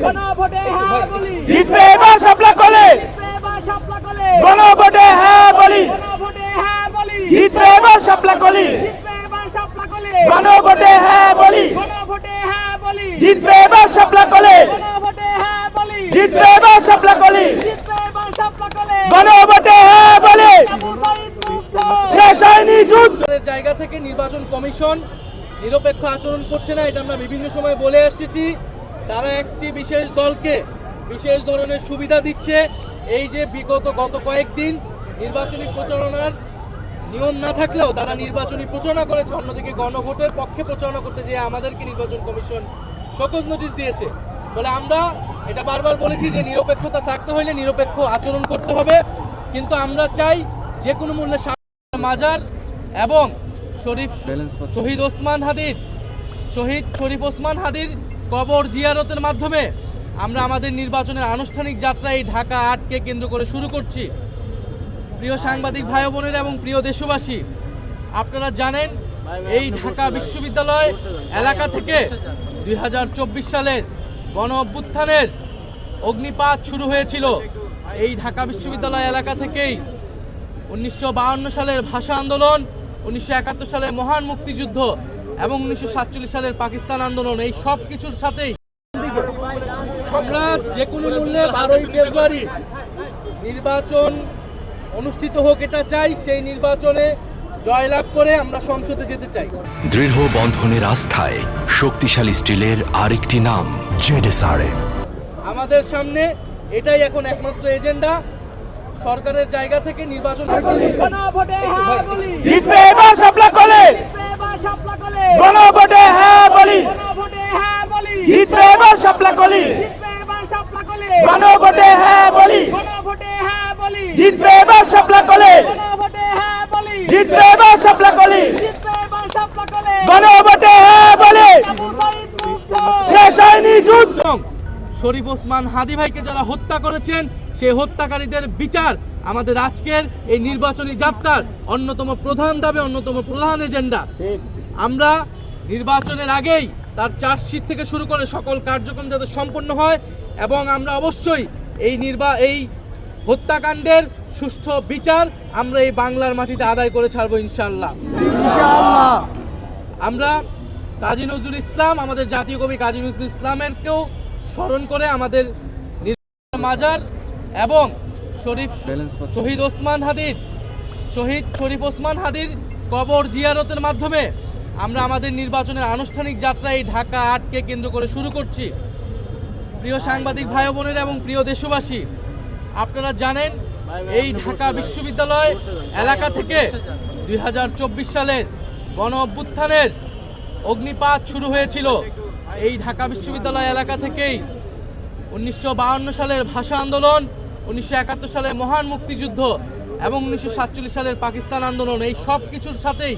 গণভোটে হ্যাঁ বলি, জিতবে এবার শাপলা কলে, গণভোটে হ্যাঁ বলি, গণভোটে হ্যাঁ বলি, জিতবে এবার শাপলা কলি, গণভোটে হ্যাঁ বলি, গণভোটে হ্যাঁ বলি, জিতবে এবার শাপলা কলে, গণভোটে হ্যাঁ বলি, জিতবে এবার শাপলা কলি, জিতবে এবার শাপলা কলে, গণভোটে হ্যাঁ বলি, আবু সাঈদ মুগ্ধ। শেষ হয়নি যুদ্ধ। জায়গা থেকে নির্বাচন কমিশন নিরপেক্ষ আচরণ করছে না, এটা আমরা বিভিন্ন সময় বলে এসেছি। তারা একটি বিশেষ দলকে বিশেষ ধরনের সুবিধা দিচ্ছে। এই যে গত কয়েকদিন নির্বাচনী প্রচারণার নিয়ম না থাকলেও তারা নির্বাচনী প্রচারণা করেছে, অন্যদিকে গণভোটের পক্ষে প্রচারণা করতে যেয়ে আমাদেরকে নির্বাচন কমিশন শোকজ নোটিশ দিয়েছে। ফলে আমরা এটা বারবার বলেছি যে নিরপেক্ষতা থাকতে হলে নিরপেক্ষ আচরণ করতে হবে, কিন্তু আমরা চাই যে কোনো মূল্যে মাজার এবং শহীদ শরীফ ওসমান হাদির কবর জিয়ারতের মাধ্যমে আমরা আমাদের নির্বাচনের আনুষ্ঠানিক যাত্রা এই ঢাকা ৮কে কেন্দ্র করে শুরু করছি। প্রিয় সাংবাদিক ভাই বোনেরা এবং প্রিয় দেশবাসী, আপনারা জানেন এই ঢাকা বিশ্ববিদ্যালয় এলাকা থেকে ২০২৪ সালের গণ অভ্যুত্থানের অগ্নিপাত শুরু হয়েছিল। এই ঢাকা বিশ্ববিদ্যালয় এলাকা থেকেই ১৯৫২ সালের ভাষা আন্দোলন, ১৯৭১ সালের মহান মুক্তিযুদ্ধ এবং ১৯৪৭ সালের পাকিস্তান আন্দোলন, এই সব কিছুর সাথেই আমরা যে কোনো মূল্যে ১২ই ফেব্রুয়ারি নির্বাচন অনুষ্ঠিত হোক এটা চাই। সেই নির্বাচনে জয়লাভ করে আমরা সংসদে যেতে চাই। দৃঢ় বন্ধনের আস্থায় শক্তিশালী স্টিলের আরেকটি নাম জেডএসআরএম। আমাদের সামনে এটাই এখন একমাত্র এজেন্ডা, সরকারের জায়গা থেকে নির্বাচন। গণভোটে হ্যাঁ বলি, জিতবে এবার শাপলা কলে, গণভোটে হ্যাঁ বলি, গণভোটে হ্যাঁ বলি, জিতবে এবার শাপলা কলি, গণভোটে হ্যাঁ বলি, গণভোটে হ্যাঁ বলি, গণভোটে হ্যাঁ বলি, জিতবে এবার শাপলা কলে, গণভোটে হ্যাঁ বলি, জিতবে এবার শাপলা কলি, জিতবে এবার শাপলা কলে, গণভোটে হ্যাঁ বলি, আবু সাঈদ মুগ্ধ। শেষ হয়নি যুদ্ধ। শরীফ ওসমান হাদি ভাইকে যারা হত্যা করেছেন সেই হত্যাকারীদের বিচার আমাদের আজকের এই নির্বাচনী যাত্রার অন্যতম প্রধান দাবি, অন্যতম প্রধান এজেন্ডা। আমরা নির্বাচনের আগেই তার চার্জশিট থেকে শুরু করে সকল কার্যক্রম যাতে সম্পন্ন হয় এবং আমরা অবশ্যই এই হত্যাকাণ্ডের সুষ্ঠু বিচার আমরা এই বাংলার মাটিতে আদায় করে ছাড়বো ইনশাআল্লাহ। আমরা কাজী নজরুল ইসলাম, আমাদের জাতীয় কবি কাজী নজরুল ইসলামেরকেও স্মরণ করে আমাদের মাজার এবং শহীদ শরীফ ওসমান হাদির কবর জিয়ারতের মাধ্যমে আমরা আমাদের নির্বাচনের আনুষ্ঠানিক যাত্রা এই ঢাকা ৮কে কেন্দ্র করে শুরু করছি। প্রিয় সাংবাদিক ভাই বোনেরা এবং প্রিয় দেশবাসী, আপনারা জানেন এই ঢাকা বিশ্ববিদ্যালয় এলাকা থেকে ২০২৪ সালের গণ অভ্যুত্থানের অগ্নিপাত শুরু হয়েছিল। এই ঢাকা বিশ্ববিদ্যালয় এলাকা থেকেই ১৯৫২ সালের ভাষা আন্দোলন, ১৯৭১ সালের মহান মুক্তিযুদ্ধ এবং ১৯৪৭ সালের পাকিস্তান আন্দোলন, এই সব কিছুর সাথেই